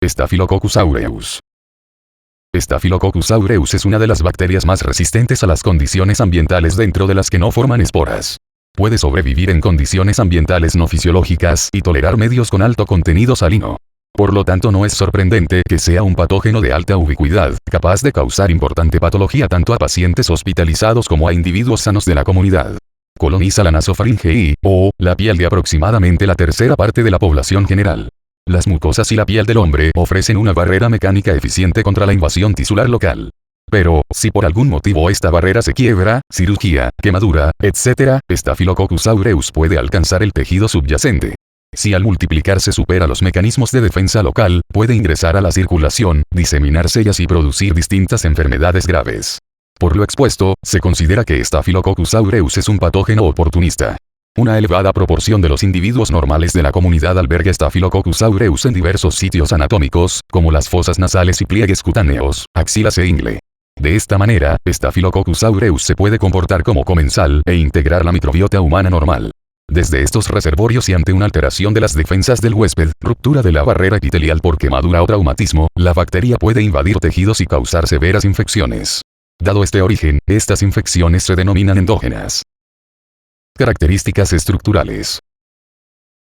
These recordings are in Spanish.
Staphylococcus aureus. Staphylococcus aureus es una de las bacterias más resistentes a las condiciones ambientales dentro de las que no forman esporas. Puede sobrevivir en condiciones ambientales no fisiológicas y tolerar medios con alto contenido salino. Por lo tanto, no es sorprendente que sea un patógeno de alta ubicuidad, capaz de causar importante patología tanto a pacientes hospitalizados como a individuos sanos de la comunidad. Coloniza la nasofaringe o la piel de aproximadamente la tercera parte de la población general. Las mucosas y la piel del hombre ofrecen una barrera mecánica eficiente contra la invasión tisular local. Pero, si por algún motivo esta barrera se quiebra, cirugía, quemadura, etc., Staphylococcus aureus puede alcanzar el tejido subyacente. Si al multiplicarse supera los mecanismos de defensa local, puede ingresar a la circulación, diseminarse y así producir distintas enfermedades graves. Por lo expuesto, se considera que Staphylococcus aureus es un patógeno oportunista. Una elevada proporción de los individuos normales de la comunidad alberga Staphylococcus aureus en diversos sitios anatómicos, como las fosas nasales y pliegues cutáneos, axilas e ingle. De esta manera, Staphylococcus aureus se puede comportar como comensal e integrar la microbiota humana normal. Desde estos reservorios y ante una alteración de las defensas del huésped, ruptura de la barrera epitelial por quemadura o traumatismo, la bacteria puede invadir tejidos y causar severas infecciones. Dado este origen, estas infecciones se denominan endógenas. Características estructurales.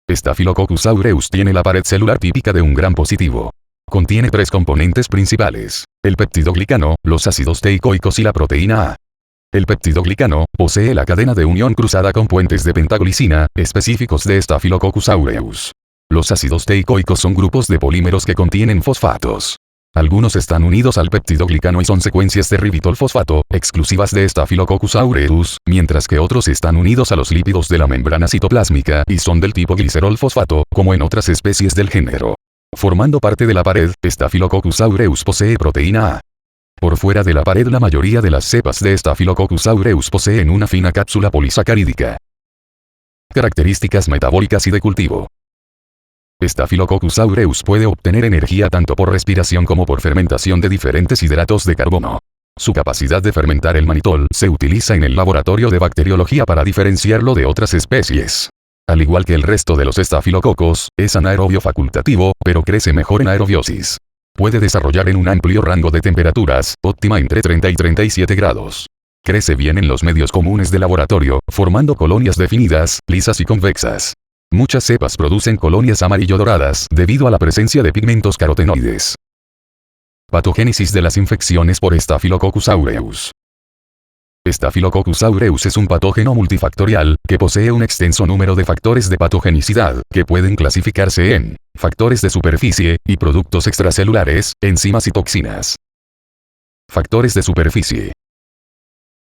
Staphylococcus aureus tiene la pared celular típica de un gram positivo. Contiene tres componentes principales: el peptidoglicano, los ácidos teicoicos y la proteína A. El peptidoglicano posee la cadena de unión cruzada con puentes de pentaglicina, específicos de Staphylococcus aureus. Los ácidos teicoicos son grupos de polímeros que contienen fosfatos. Algunos están unidos al peptidoglicano y son secuencias de ribitol-fosfato, exclusivas de Staphylococcus aureus, mientras que otros están unidos a los lípidos de la membrana citoplásmica y son del tipo glicerol-fosfato, como en otras especies del género. Formando parte de la pared, Staphylococcus aureus posee proteína A. Por fuera de la pared, la mayoría de las cepas de Staphylococcus aureus poseen una fina cápsula polisacarídica. Características metabólicas y de cultivo. Staphylococcus aureus puede obtener energía tanto por respiración como por fermentación de diferentes hidratos de carbono. Su capacidad de fermentar el manitol se utiliza en el laboratorio de bacteriología para diferenciarlo de otras especies. Al igual que el resto de los estafilococos, es anaerobio facultativo, pero crece mejor en aerobiosis. Puede desarrollar en un amplio rango de temperaturas, óptima entre 30 y 37 grados. Crece bien en los medios comunes de laboratorio, formando colonias definidas, lisas y convexas. Muchas cepas producen colonias amarillo-doradas debido a la presencia de pigmentos carotenoides. Patogénesis de las infecciones por Staphylococcus aureus. Staphylococcus aureus es un patógeno multifactorial, que posee un extenso número de factores de patogenicidad, que pueden clasificarse en factores de superficie y productos extracelulares, enzimas y toxinas. Factores de superficie.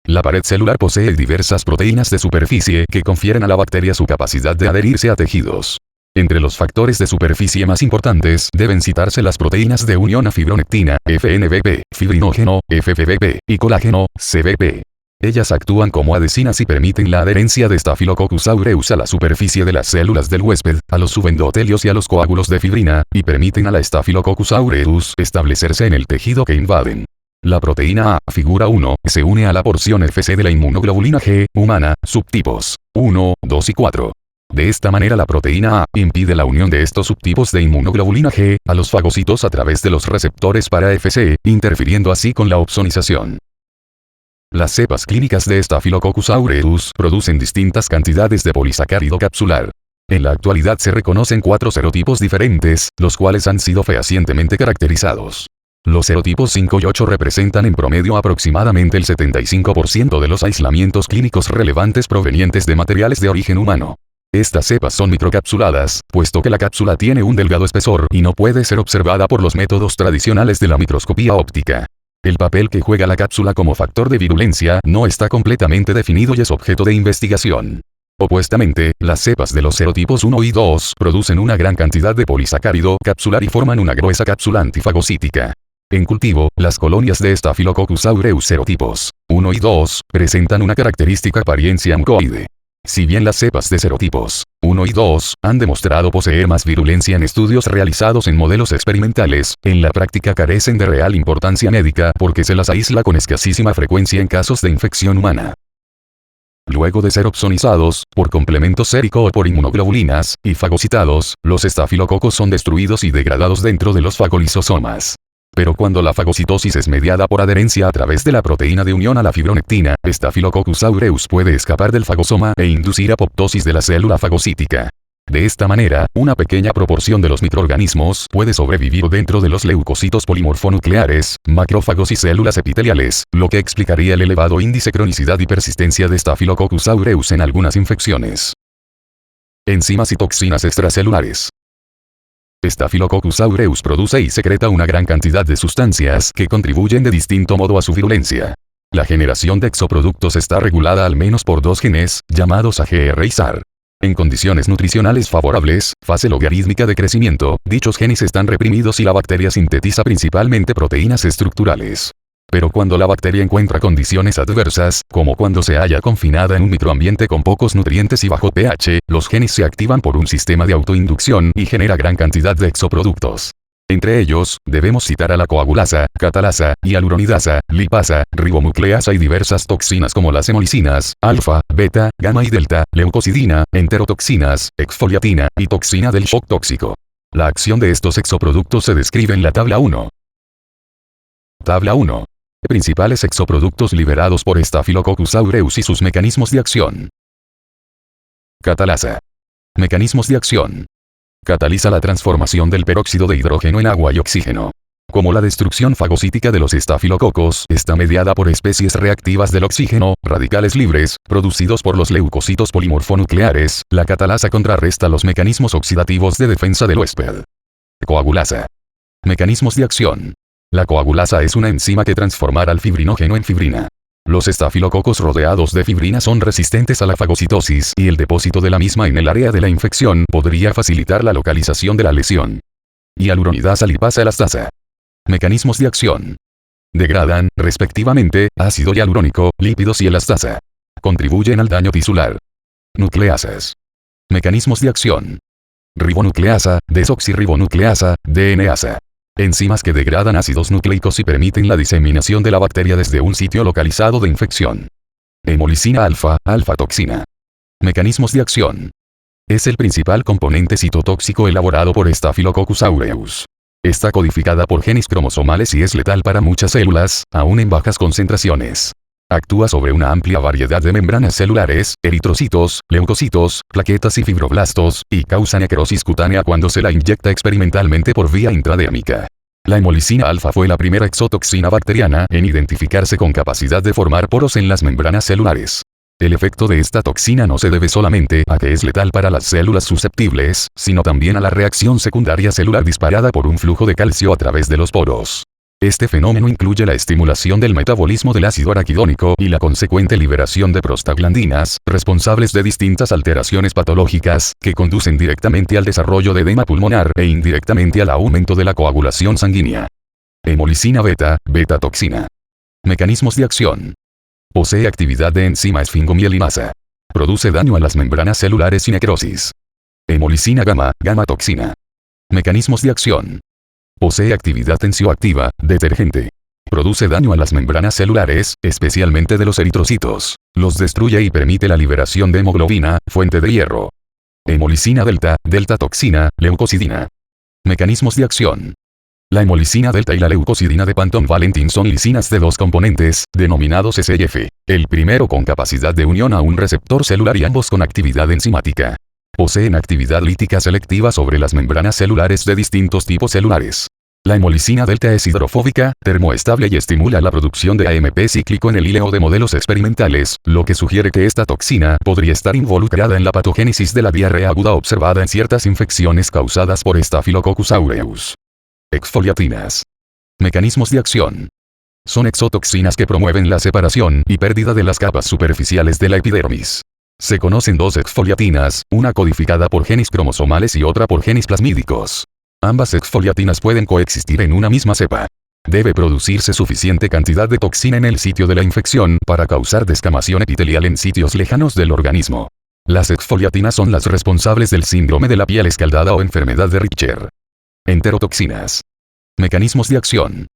La pared celular posee diversas proteínas de superficie que confieren a la bacteria su capacidad de adherirse a tejidos. Entre los factores de superficie más importantes deben citarse las proteínas de unión a fibronectina, FNBP, fibrinógeno, FFBP, y colágeno, CBP. Ellas actúan como adhesinas y permiten la adherencia de Staphylococcus aureus a la superficie de las células del huésped, a los subendotelios y a los coágulos de fibrina, y permiten a la Staphylococcus aureus establecerse en el tejido que invaden. La proteína A, figura 1, se une a la porción FC de la inmunoglobulina G, humana, subtipos 1, 2 y 4. De esta manera la proteína A impide la unión de estos subtipos de inmunoglobulina G a los fagocitos a través de los receptores para FC, interfiriendo así con la opsonización. Las cepas clínicas de Staphylococcus aureus producen distintas cantidades de polisacárido capsular. En la actualidad se reconocen 4 serotipos diferentes, los cuales han sido fehacientemente caracterizados. Los serotipos 5 y 8 representan en promedio aproximadamente el 75% de los aislamientos clínicos relevantes provenientes de materiales de origen humano. Estas cepas son microcapsuladas, puesto que la cápsula tiene un delgado espesor y no puede ser observada por los métodos tradicionales de la microscopía óptica. El papel que juega la cápsula como factor de virulencia no está completamente definido y es objeto de investigación. Opuestamente, las cepas de los serotipos 1 y 2 producen una gran cantidad de polisacárido capsular y forman una gruesa cápsula antifagocítica. En cultivo, las colonias de Staphylococcus aureus serotipos 1 y 2 presentan una característica apariencia mucoide. Si bien las cepas de serotipos 1 y 2 han demostrado poseer más virulencia en estudios realizados en modelos experimentales, en la práctica carecen de real importancia médica porque se las aísla con escasísima frecuencia en casos de infección humana. Luego de ser opsonizados, por complemento sérico o por inmunoglobulinas, y fagocitados, los estafilococos son destruidos y degradados dentro de los fagolisosomas. Pero cuando la fagocitosis es mediada por adherencia a través de la proteína de unión a la fibronectina, Staphylococcus aureus puede escapar del fagosoma e inducir apoptosis de la célula fagocítica. De esta manera, una pequeña proporción de los microorganismos puede sobrevivir dentro de los leucocitos polimorfonucleares, macrófagos y células epiteliales, lo que explicaría el elevado índice cronicidad y persistencia de Staphylococcus aureus en algunas infecciones. Enzimas y toxinas extracelulares. Staphylococcus aureus produce y secreta una gran cantidad de sustancias que contribuyen de distinto modo a su virulencia. La generación de exoproductos está regulada al menos por dos genes, llamados AGR y SAR. En condiciones nutricionales favorables, fase logarítmica de crecimiento, dichos genes están reprimidos y la bacteria sintetiza principalmente proteínas estructurales. Pero cuando la bacteria encuentra condiciones adversas, como cuando se halla confinada en un microambiente con pocos nutrientes y bajo pH, los genes se activan por un sistema de autoinducción y genera gran cantidad de exoproductos. Entre ellos, debemos citar a la coagulasa, catalasa, hialuronidasa, lipasa, ribonucleasa y diversas toxinas como las hemolicinas, alfa, beta, gamma y delta, leucocidina, enterotoxinas, exfoliatina, y toxina del shock tóxico. La acción de estos exoproductos se describe en la tabla 1. Tabla 1. Principales exoproductos liberados por Staphylococcus aureus y sus mecanismos de acción. Catalasa. Mecanismos de acción. Cataliza la transformación del peróxido de hidrógeno en agua y oxígeno. Como la destrucción fagocítica de los estafilococos está mediada por especies reactivas del oxígeno, radicales libres, producidos por los leucocitos polimorfonucleares, la catalasa contrarresta los mecanismos oxidativos de defensa del huésped. Coagulasa. Mecanismos de acción. La coagulasa es una enzima que transformará al fibrinógeno en fibrina. Los estafilococos rodeados de fibrina son resistentes a la fagocitosis y el depósito de la misma en el área de la infección podría facilitar la localización de la lesión. Hialuronidasa lipasa elastasa. Mecanismos de acción. Degradan, respectivamente, ácido hialurónico, lípidos y elastasa. Contribuyen al daño tisular. Nucleasas. Mecanismos de acción. Ribonucleasa, desoxirribonucleasa, DNasa. Enzimas que degradan ácidos nucleicos y permiten la diseminación de la bacteria desde un sitio localizado de infección. Hemolicina alfa, alfa-toxina. Mecanismos de acción. Es el principal componente citotóxico elaborado por Staphylococcus aureus. Está codificada por genes cromosomales y es letal para muchas células, aún en bajas concentraciones. Actúa sobre una amplia variedad de membranas celulares, eritrocitos, leucocitos, plaquetas y fibroblastos, y causa necrosis cutánea cuando se la inyecta experimentalmente por vía intradérmica. La hemolicina alfa fue la primera exotoxina bacteriana en identificarse con capacidad de formar poros en las membranas celulares. El efecto de esta toxina no se debe solamente a que es letal para las células susceptibles, sino también a la reacción secundaria celular disparada por un flujo de calcio a través de los poros. Este fenómeno incluye la estimulación del metabolismo del ácido araquidónico y la consecuente liberación de prostaglandinas, responsables de distintas alteraciones patológicas, que conducen directamente al desarrollo de edema pulmonar e indirectamente al aumento de la coagulación sanguínea. Hemolicina beta, beta-toxina. Mecanismos de acción. Posee actividad de enzima esfingomielinasa. Produce daño a las membranas celulares y necrosis. Hemolicina gamma, gamma-toxina. Mecanismos de acción. Posee actividad tensioactiva, detergente. Produce daño a las membranas celulares, especialmente de los eritrocitos. Los destruye y permite la liberación de hemoglobina, fuente de hierro. Hemolicina delta, delta-toxina, leucocidina. Mecanismos de acción. La hemolicina delta y la leucocidina de Panton-Valentin son lisinas de dos componentes, denominados SIF. El primero con capacidad de unión a un receptor celular y ambos con actividad enzimática. Poseen actividad lítica selectiva sobre las membranas celulares de distintos tipos celulares. La hemolicina delta es hidrofóbica, termoestable y estimula la producción de AMP cíclico en el híleo de modelos experimentales, lo que sugiere que esta toxina podría estar involucrada en la patogénesis de la diarrea aguda observada en ciertas infecciones causadas por Staphylococcus aureus. Exfoliatinas. Mecanismos de acción. Son exotoxinas que promueven la separación y pérdida de las capas superficiales de la epidermis. Se conocen dos exfoliatinas, una codificada por genes cromosomales y otra por genes plasmídicos. Ambas exfoliatinas pueden coexistir en una misma cepa. Debe producirse suficiente cantidad de toxina en el sitio de la infección para causar descamación epitelial en sitios lejanos del organismo. Las exfoliatinas son las responsables del síndrome de la piel escaldada o enfermedad de Richter. Enterotoxinas. Mecanismos de acción.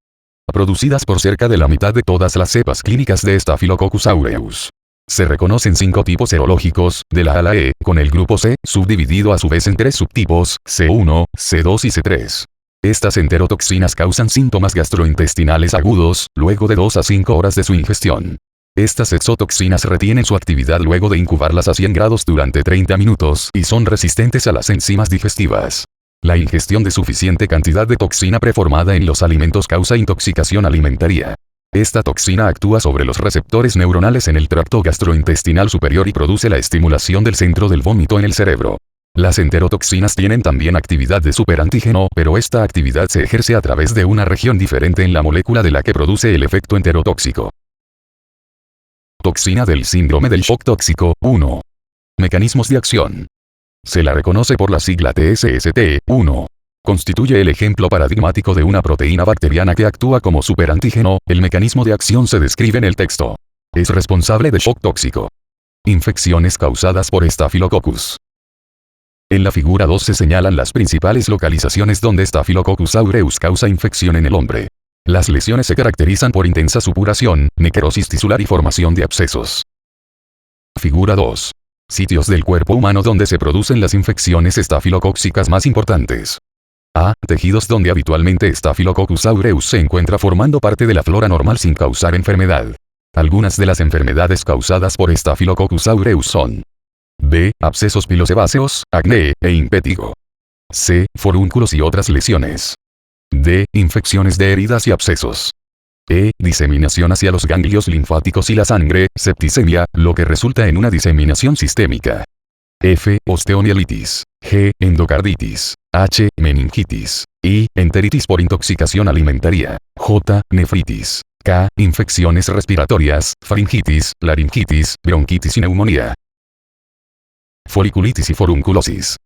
Producidas por cerca de la mitad de todas las cepas clínicas de Staphylococcus aureus. Se reconocen 5 tipos serológicos, de la A a la E, con el grupo C, subdividido a su vez en 3 subtipos, C1, C2 y C3. Estas enterotoxinas causan síntomas gastrointestinales agudos, luego de 2 a 5 horas de su ingestión. Estas exotoxinas retienen su actividad luego de incubarlas a 100 grados durante 30 minutos y son resistentes a las enzimas digestivas. La ingestión de suficiente cantidad de toxina preformada en los alimentos causa intoxicación alimentaria. Esta toxina actúa sobre los receptores neuronales en el tracto gastrointestinal superior y produce la estimulación del centro del vómito en el cerebro. Las enterotoxinas tienen también actividad de superantígeno, pero esta actividad se ejerce a través de una región diferente en la molécula de la que produce el efecto enterotóxico. Toxina del síndrome del shock tóxico, 1. Mecanismos de acción. Se la reconoce por la sigla TSST, 1. Constituye el ejemplo paradigmático de una proteína bacteriana que actúa como superantígeno. El mecanismo de acción se describe en el texto. Es responsable de shock tóxico. Infecciones causadas por Staphylococcus. En la figura 2 se señalan las principales localizaciones donde Staphylococcus aureus causa infección en el hombre. Las lesiones se caracterizan por intensa supuración, necrosis tisular y formación de abscesos. Figura 2. Sitios del cuerpo humano donde se producen las infecciones estafilocóccicas más importantes. A. Tejidos donde habitualmente Staphylococcus aureus se encuentra formando parte de la flora normal sin causar enfermedad. Algunas de las enfermedades causadas por Staphylococcus aureus son: B. Abscesos pilosebáceos, acné, e impétigo. C. Forúnculos y otras lesiones. D. Infecciones de heridas y abscesos. E. Diseminación hacia los ganglios linfáticos y la sangre, septicemia, lo que resulta en una diseminación sistémica. F. Osteomielitis. G. Endocarditis. H. Meningitis. I. Enteritis por intoxicación alimentaria. J. Nefritis. K. Infecciones respiratorias, faringitis, laringitis, bronquitis y neumonía. Foliculitis y forunculosis.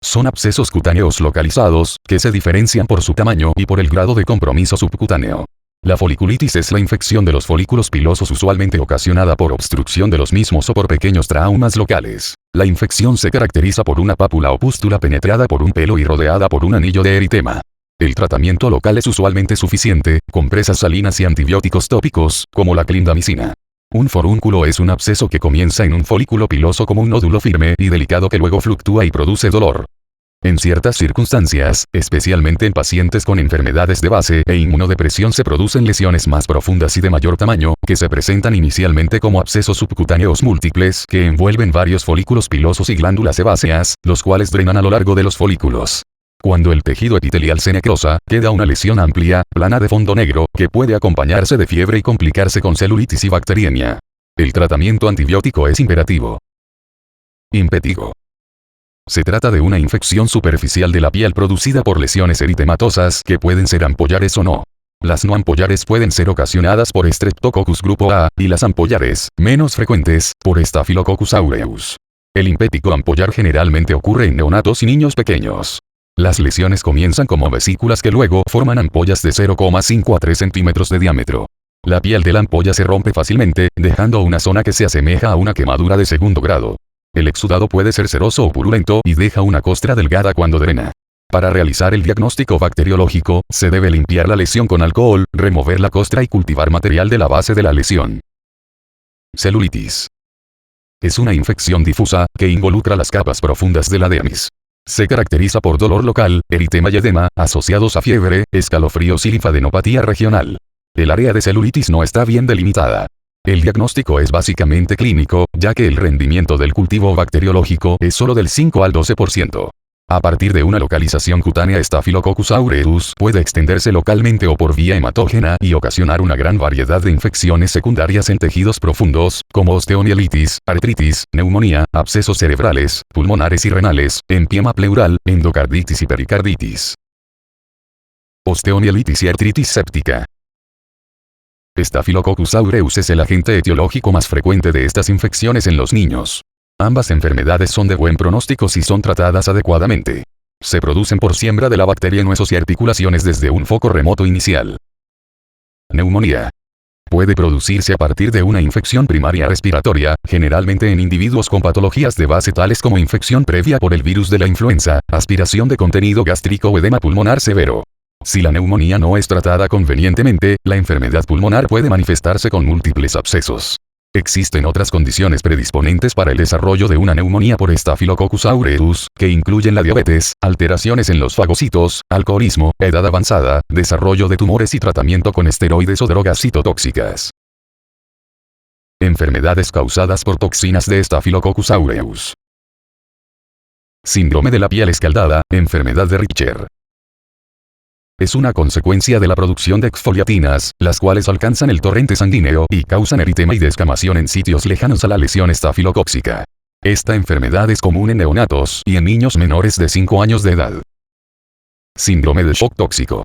Son abscesos cutáneos localizados, que se diferencian por su tamaño y por el grado de compromiso subcutáneo. La foliculitis es la infección de los folículos pilosos usualmente ocasionada por obstrucción de los mismos o por pequeños traumas locales. La infección se caracteriza por una pápula o pústula penetrada por un pelo y rodeada por un anillo de eritema. El tratamiento local es usualmente suficiente, compresas salinas y antibióticos tópicos, como la clindamicina. Un forúnculo es un absceso que comienza en un folículo piloso como un nódulo firme y delicado que luego fluctúa y produce dolor. En ciertas circunstancias, especialmente en pacientes con enfermedades de base e inmunodepresión, se producen lesiones más profundas y de mayor tamaño, que se presentan inicialmente como abscesos subcutáneos múltiples que envuelven varios folículos pilosos y glándulas sebáceas, los cuales drenan a lo largo de los folículos. Cuando el tejido epitelial se necrosa, queda una lesión amplia, plana de fondo negro, que puede acompañarse de fiebre y complicarse con celulitis y bacteriemia. El tratamiento antibiótico es imperativo. Impétigo. Se trata de una infección superficial de la piel producida por lesiones eritematosas que pueden ser ampollares o no. Las no ampollares pueden ser ocasionadas por Streptococcus grupo A, y las ampollares, menos frecuentes, por Staphylococcus aureus. El impético ampollar generalmente ocurre en neonatos y niños pequeños. Las lesiones comienzan como vesículas que luego forman ampollas de 0,5 a 3 centímetros de diámetro. La piel de la ampolla se rompe fácilmente, dejando una zona que se asemeja a una quemadura de segundo grado. El exudado puede ser seroso o purulento y deja una costra delgada cuando drena. Para realizar el diagnóstico bacteriológico, se debe limpiar la lesión con alcohol, remover la costra y cultivar material de la base de la lesión. Celulitis. Es una infección difusa, que involucra las capas profundas de la dermis. Se caracteriza por dolor local, eritema y edema, asociados a fiebre, escalofríos y linfadenopatía regional. El área de celulitis no está bien delimitada. El diagnóstico es básicamente clínico, ya que el rendimiento del cultivo bacteriológico es solo del 5 al 12%. A partir de una localización cutánea, Staphylococcus aureus puede extenderse localmente o por vía hematógena y ocasionar una gran variedad de infecciones secundarias en tejidos profundos, como osteomielitis, artritis, neumonía, abscesos cerebrales, pulmonares y renales, empiema pleural, endocarditis y pericarditis. Osteomielitis y artritis séptica. Staphylococcus aureus es el agente etiológico más frecuente de estas infecciones en los niños. Ambas enfermedades son de buen pronóstico si son tratadas adecuadamente. Se producen por siembra de la bacteria en huesos y articulaciones desde un foco remoto inicial. Neumonía. Puede producirse a partir de una infección primaria respiratoria, generalmente en individuos con patologías de base tales como infección previa por el virus de la influenza, aspiración de contenido gástrico o edema pulmonar severo. Si la neumonía no es tratada convenientemente, la enfermedad pulmonar puede manifestarse con múltiples abscesos. Existen otras condiciones predisponentes para el desarrollo de una neumonía por Staphylococcus aureus, que incluyen la diabetes, alteraciones en los fagocitos, alcoholismo, edad avanzada, desarrollo de tumores y tratamiento con esteroides o drogas citotóxicas. Enfermedades causadas por toxinas de Staphylococcus aureus. Síndrome de la piel escaldada, enfermedad de Richter. Es una consecuencia de la producción de exfoliatinas, las cuales alcanzan el torrente sanguíneo y causan eritema y descamación en sitios lejanos a la lesión estafilocóxica. Esta enfermedad es común en neonatos y en niños menores de 5 años de edad. Síndrome de shock tóxico.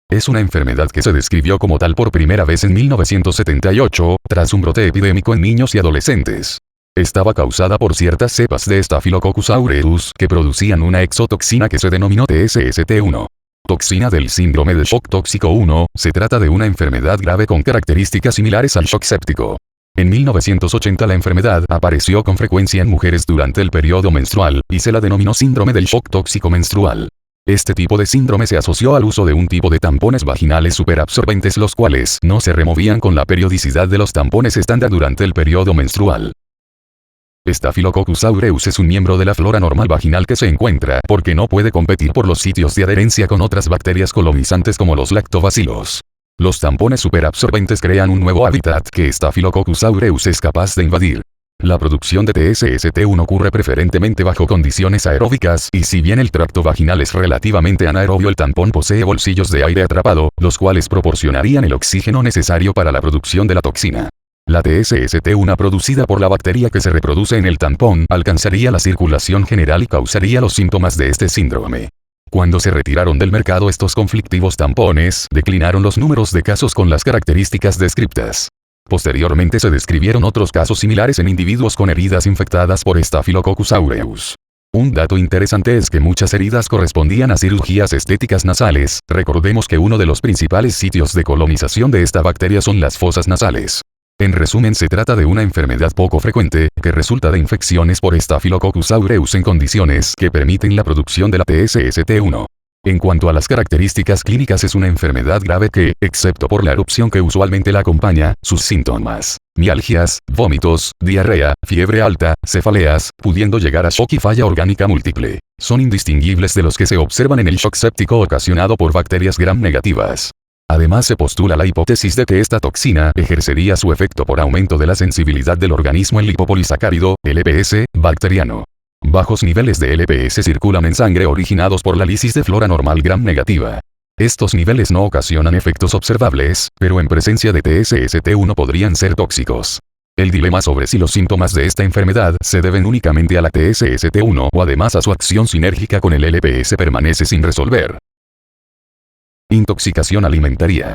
Es una enfermedad que se describió como tal por primera vez en 1978, tras un brote epidémico en niños y adolescentes. Estaba causada por ciertas cepas de Staphylococcus aureus que producían una exotoxina que se denominó TSST1. Toxina del síndrome de shock tóxico 1, se trata de una enfermedad grave con características similares al shock séptico. En 1980 la enfermedad apareció con frecuencia en mujeres durante el periodo menstrual, y se la denominó síndrome del shock tóxico menstrual. Este tipo de síndrome se asoció al uso de un tipo de tampones vaginales superabsorbentes los cuales no se removían con la periodicidad de los tampones estándar durante el periodo menstrual. Staphylococcus aureus es un miembro de la flora normal vaginal que se encuentra porque no puede competir por los sitios de adherencia con otras bacterias colonizantes como los lactobacilos. Los tampones superabsorbentes crean un nuevo hábitat que Staphylococcus aureus es capaz de invadir. La producción de TSST1 ocurre preferentemente bajo condiciones aeróbicas y si bien el tracto vaginal es relativamente anaerobio, el tampón posee bolsillos de aire atrapado, los cuales proporcionarían el oxígeno necesario para la producción de la toxina. La TSST1 producida por la bacteria que se reproduce en el tampón alcanzaría la circulación general y causaría los síntomas de este síndrome. Cuando se retiraron del mercado estos conflictivos tampones, declinaron los números de casos con las características descriptas. Posteriormente se describieron otros casos similares en individuos con heridas infectadas por Staphylococcus aureus. Un dato interesante es que muchas heridas correspondían a cirugías estéticas nasales. Recordemos que uno de los principales sitios de colonización de esta bacteria son las fosas nasales. En resumen, se trata de una enfermedad poco frecuente, que resulta de infecciones por Staphylococcus aureus en condiciones que permiten la producción de la TSST1. En cuanto a las características clínicas, es una enfermedad grave que, excepto por la erupción que usualmente la acompaña, sus síntomas, mialgias, vómitos, diarrea, fiebre alta, cefaleas, pudiendo llegar a shock y falla orgánica múltiple, son indistinguibles de los que se observan en el shock séptico ocasionado por bacterias gram negativas. Además se postula la hipótesis de que esta toxina ejercería su efecto por aumento de la sensibilidad del organismo al lipopolisacárido, LPS, bacteriano. Bajos niveles de LPS circulan en sangre originados por la lisis de flora normal gram negativa. Estos niveles no ocasionan efectos observables, pero en presencia de TSST1 podrían ser tóxicos. El dilema sobre si los síntomas de esta enfermedad se deben únicamente a la TSST1 o además a su acción sinérgica con el LPS permanece sin resolver. Intoxicación alimentaria.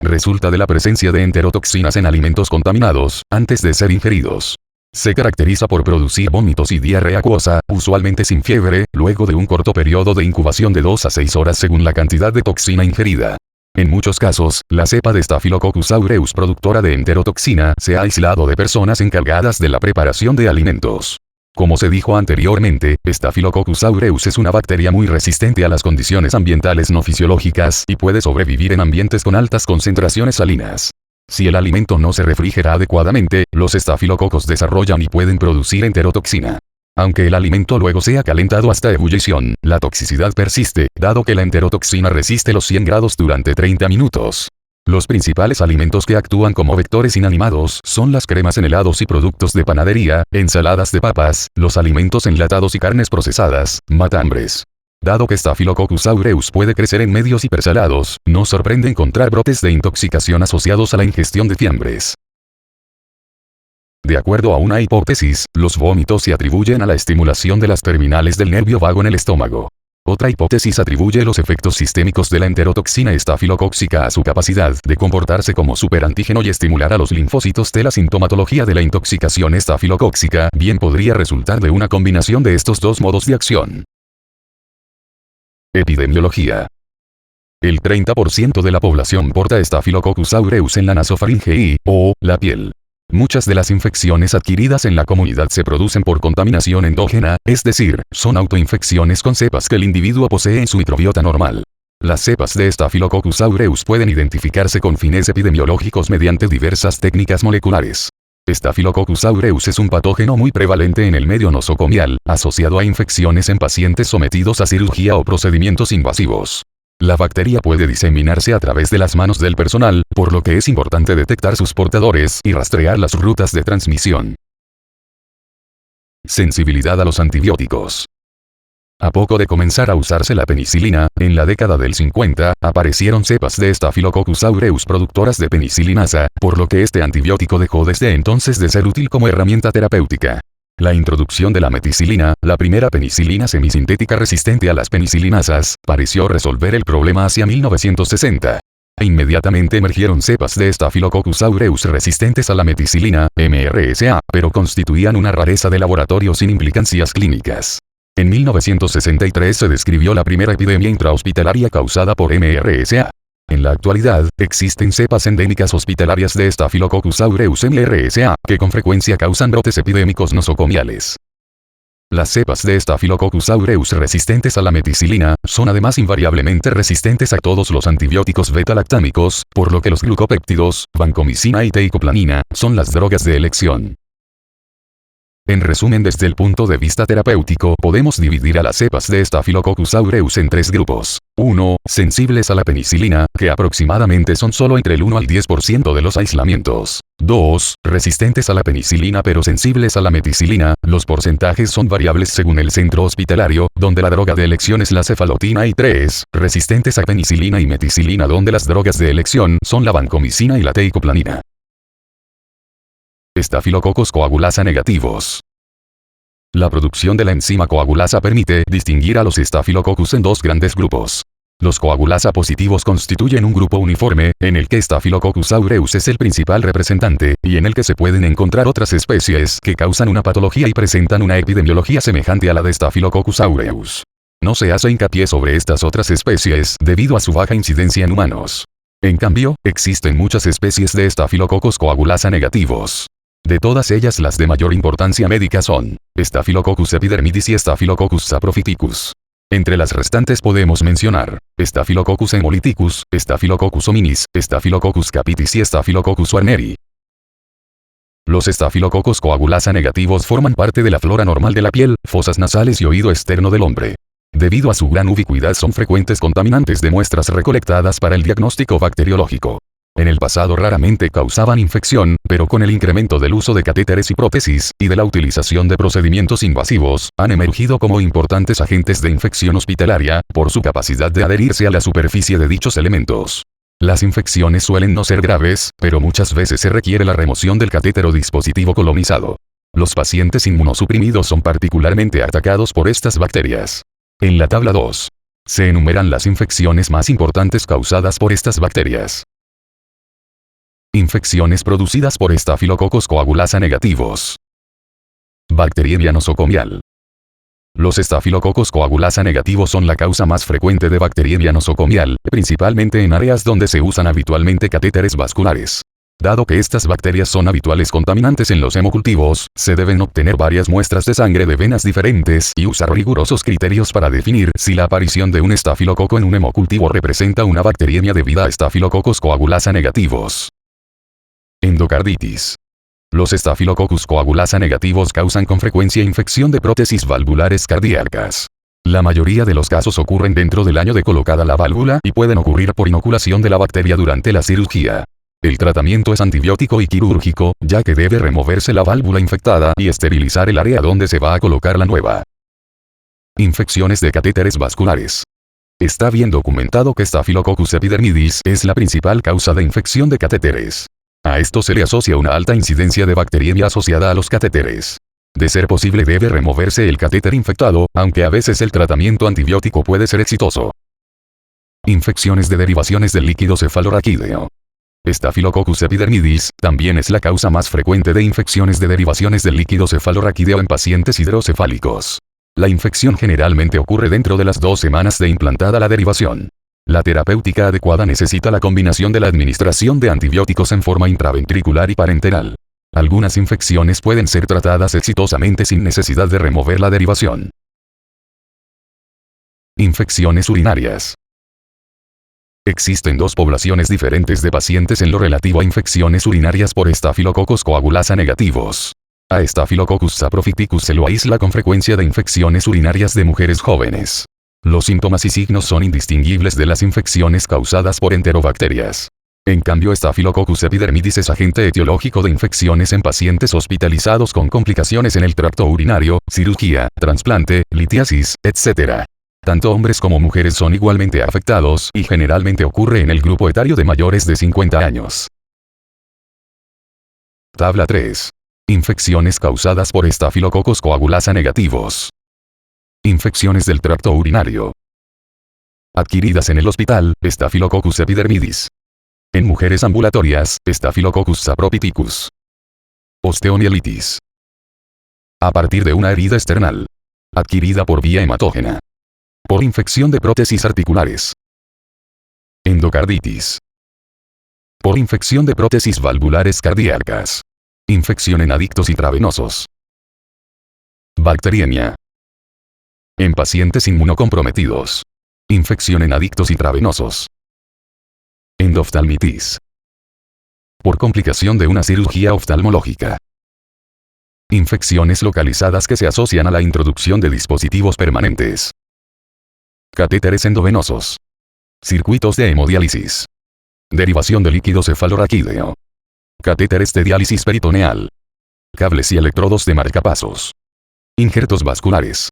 Resulta de la presencia de enterotoxinas en alimentos contaminados, antes de ser ingeridos. Se caracteriza por producir vómitos y diarrea acuosa, usualmente sin fiebre, luego de un corto periodo de incubación de 2 a 6 horas según la cantidad de toxina ingerida. En muchos casos, la cepa de Staphylococcus aureus productora de enterotoxina se ha aislado de personas encargadas de la preparación de alimentos. Como se dijo anteriormente, Staphylococcus aureus es una bacteria muy resistente a las condiciones ambientales no fisiológicas y puede sobrevivir en ambientes con altas concentraciones salinas. Si el alimento no se refrigera adecuadamente, los estafilococos desarrollan y pueden producir enterotoxina. Aunque el alimento luego sea calentado hasta ebullición, la toxicidad persiste, dado que la enterotoxina resiste los 100 grados durante 30 minutos. Los principales alimentos que actúan como vectores inanimados son las cremas en helados y productos de panadería, ensaladas de papas, los alimentos enlatados y carnes procesadas, matambres. Dado que Staphylococcus aureus puede crecer en medios hipersalados, no sorprende encontrar brotes de intoxicación asociados a la ingestión de fiambres. De acuerdo a una hipótesis, los vómitos se atribuyen a la estimulación de las terminales del nervio vago en el estómago. Otra hipótesis atribuye los efectos sistémicos de la enterotoxina estafilocóxica a su capacidad de comportarse como superantígeno y estimular a los linfocitos T. La sintomatología de la intoxicación estafilocóxica bien podría resultar de una combinación de estos dos modos de acción. Epidemiología. El 30% de la población porta Staphylococcus aureus en la nasofaringe y, o, la piel. Muchas de las infecciones adquiridas en la comunidad se producen por contaminación endógena, es decir, son autoinfecciones con cepas que el individuo posee en su microbiota normal. Las cepas de Staphylococcus aureus pueden identificarse con fines epidemiológicos mediante diversas técnicas moleculares. Staphylococcus aureus es un patógeno muy prevalente en el medio nosocomial, asociado a infecciones en pacientes sometidos a cirugía o procedimientos invasivos. La bacteria puede diseminarse a través de las manos del personal, por lo que es importante detectar sus portadores y rastrear las rutas de transmisión. Sensibilidad a los antibióticos. A poco de comenzar a usarse la penicilina, en la década del 50, aparecieron cepas de Staphylococcus aureus productoras de penicilinasa, por lo que este antibiótico dejó desde entonces de ser útil como herramienta terapéutica. La introducción de la meticilina, la primera penicilina semisintética resistente a las penicilinasas, pareció resolver el problema hacia 1960. Inmediatamente emergieron cepas de Staphylococcus aureus resistentes a la meticilina, MRSA, pero constituían una rareza de laboratorio sin implicancias clínicas. En 1963 se describió la primera epidemia intrahospitalaria causada por MRSA. En la actualidad, existen cepas endémicas hospitalarias de Staphylococcus aureus MRSA, que con frecuencia causan brotes epidémicos nosocomiales. Las cepas de Staphylococcus aureus resistentes a la meticilina, son además invariablemente resistentes a todos los antibióticos beta-lactámicos, por lo que los glucopéptidos, vancomicina y teicoplanina, son las drogas de elección. En resumen, desde el punto de vista terapéutico, podemos dividir a las cepas de Staphylococcus aureus en tres grupos. 1. Sensibles a la penicilina, que aproximadamente son solo entre el 1 al 10% de los aislamientos. 2. Resistentes a la penicilina pero sensibles a la meticilina, los porcentajes son variables según el centro hospitalario, donde la droga de elección es la cefalotina. Y 3. Resistentes a penicilina y meticilina, donde las drogas de elección son la vancomicina y la teicoplanina. Estafilococos coagulasa negativos. La producción de la enzima coagulasa permite distinguir a los Staphylococcus en dos grandes grupos. Los coagulasa positivos constituyen un grupo uniforme, en el que Staphylococcus aureus es el principal representante, y en el que se pueden encontrar otras especies que causan una patología y presentan una epidemiología semejante a la de Staphylococcus aureus. No se hace hincapié sobre estas otras especies debido a su baja incidencia en humanos. En cambio, existen muchas especies de Staphylococcus coagulasa negativos. De todas ellas, las de mayor importancia médica son Staphylococcus epidermidis y Staphylococcus saprophyticus. Entre las restantes podemos mencionar Staphylococcus hemolyticus, Staphylococcus hominis, Staphylococcus capitis y Staphylococcus warneri. Los estafilococos coagulasa negativos forman parte de la flora normal de la piel, fosas nasales y oído externo del hombre. Debido a su gran ubicuidad, son frecuentes contaminantes de muestras recolectadas para el diagnóstico bacteriológico. En el pasado raramente causaban infección, pero con el incremento del uso de catéteres y prótesis, y de la utilización de procedimientos invasivos, han emergido como importantes agentes de infección hospitalaria, por su capacidad de adherirse a la superficie de dichos elementos. Las infecciones suelen no ser graves, pero muchas veces se requiere la remoción del catéter o dispositivo colonizado. Los pacientes inmunosuprimidos son particularmente atacados por estas bacterias. En la tabla 2. Se enumeran las infecciones más importantes causadas por estas bacterias. Infecciones producidas por estafilococos coagulasa negativos. Bacteriemia nosocomial. Los estafilococos coagulasa negativos son la causa más frecuente de bacteriemia nosocomial, principalmente en áreas donde se usan habitualmente catéteres vasculares. Dado que estas bacterias son habituales contaminantes en los hemocultivos, se deben obtener varias muestras de sangre de venas diferentes y usar rigurosos criterios para definir si la aparición de un estafilococo en un hemocultivo representa una bacteriemia debida a estafilococos coagulasa negativos. Endocarditis. Los Staphylococcus coagulasa negativos causan con frecuencia infección de prótesis valvulares cardíacas. La mayoría de los casos ocurren dentro del año de colocada la válvula y pueden ocurrir por inoculación de la bacteria durante la cirugía. El tratamiento es antibiótico y quirúrgico, ya que debe removerse la válvula infectada y esterilizar el área donde se va a colocar la nueva. Infecciones de catéteres vasculares. Está bien documentado que Staphylococcus epidermidis es la principal causa de infección de catéteres. A esto se le asocia una alta incidencia de bacteriemia asociada a los catéteres. De ser posible, debe removerse el catéter infectado, aunque a veces el tratamiento antibiótico puede ser exitoso. Infecciones de derivaciones del líquido cefalorraquídeo. Staphylococcus epidermidis también es la causa más frecuente de infecciones de derivaciones del líquido cefalorraquídeo en pacientes hidrocefálicos. La infección generalmente ocurre dentro de las 2 semanas de implantada la derivación. La terapéutica adecuada necesita la combinación de la administración de antibióticos en forma intraventricular y parenteral. Algunas infecciones pueden ser tratadas exitosamente sin necesidad de remover la derivación. Infecciones urinarias. Existen dos poblaciones diferentes de pacientes en lo relativo a infecciones urinarias por Staphylococcus coagulasa negativos. A Staphylococcus saprophyticus se lo aísla con frecuencia de infecciones urinarias de mujeres jóvenes. Los síntomas y signos son indistinguibles de las infecciones causadas por enterobacterias. En cambio, Staphylococcus epidermidis es agente etiológico de infecciones en pacientes hospitalizados con complicaciones en el tracto urinario, cirugía, trasplante, litiasis, etc. Tanto hombres como mujeres son igualmente afectados y generalmente ocurre en el grupo etario de mayores de 50 años. Tabla 3. Infecciones causadas por Staphylococcus coagulasa negativos. Infecciones del tracto urinario. Adquiridas en el hospital, Staphylococcus epidermidis. En mujeres ambulatorias, Staphylococcus saprophyticus. Osteomielitis. A partir de una herida external. Adquirida por vía hematógena. Por infección de prótesis articulares. Endocarditis. Por infección de prótesis valvulares cardíacas. Infección en adictos intravenosos. Bacteriemia. En pacientes inmunocomprometidos. Infección en adictos intravenosos. Endoftalmitis. Por complicación de una cirugía oftalmológica. Infecciones localizadas que se asocian a la introducción de dispositivos permanentes. Catéteres endovenosos. Circuitos de hemodiálisis. Derivación de líquido cefalorraquídeo. Catéteres de diálisis peritoneal. Cables y electrodos de marcapasos. Injertos vasculares.